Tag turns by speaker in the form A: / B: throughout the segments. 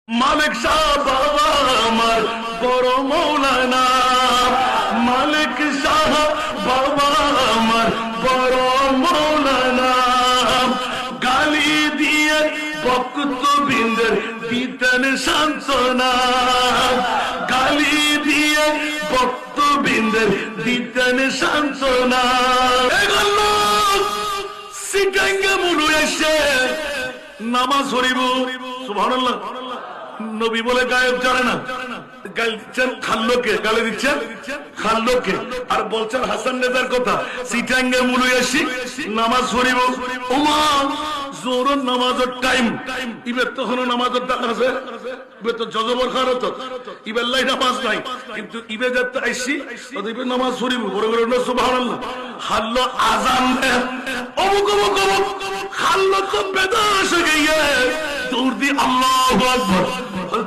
A: মালিক শাহ বাবা আমার বড় মৌলানা, মালিক শাহ বাবা আমার বড় মৌলানা, গালি দিয়ে ভক্তবৃন্দের দিতেন সান্ত্বনা, গালি দিয়ে ভক্তবৃন্দের দিতেন সান্ত্বনা। এগুলো সিটাঙ্গে মুলু এসে নামাজ পড়িব, সুবহানাল্লাহ। নবী বলে গায়েব জানে না, গালি দিচ্ছেন খাল্লোকে, গালি দিচ্ছেন খাল্লোকে, আর বলছেন হাসান নেতার কথা। সিটাঙ্গে মুলু এসি নামাজ পড়িব, ওমা জোহরের নামাজের টাইম, ইবের তখন নামাজের টাকা আছে, ইবের তো জজবর খারত, ইবের লাই নামাজ নাই, কিন্তু ইবে যাতে আইসি ইবে নামাজ পড়িব, বড় বড় সুবহানাল্লাহ। হাল্লো আজান দেন, অমুক অমুক অমুক, হাল্লো তো বেদাস হয়ে গিয়ে দৌড় দি আল্লাহু আকবার,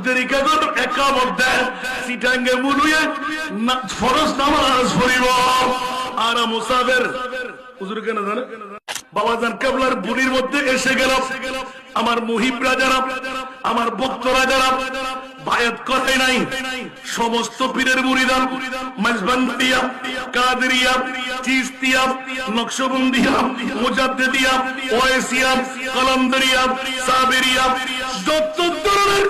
A: দেরিকা করে একামত দেন, সিটাঙ্গে মুলুয়ে ফরজ নামাজ পড়িব। আর মুসাফির হুজুর কেন জানে বাবাজান কেবলার বুড়ির মধ্যে এসে গেল। আমার মুহিবরা যারা, আমার ভক্তরা যারা বায়াত করে নাই, সমস্ত পীরের মুরিদান, মাঝবান্দিয়া, কাদেরিয়া, চিশতিয়া, নকশবন্দিয়া, মুজাদ্দিদিয়া, ওয়াইসিয়া, কলমদরিয়া, সাবেরিয়া, যত ধরনের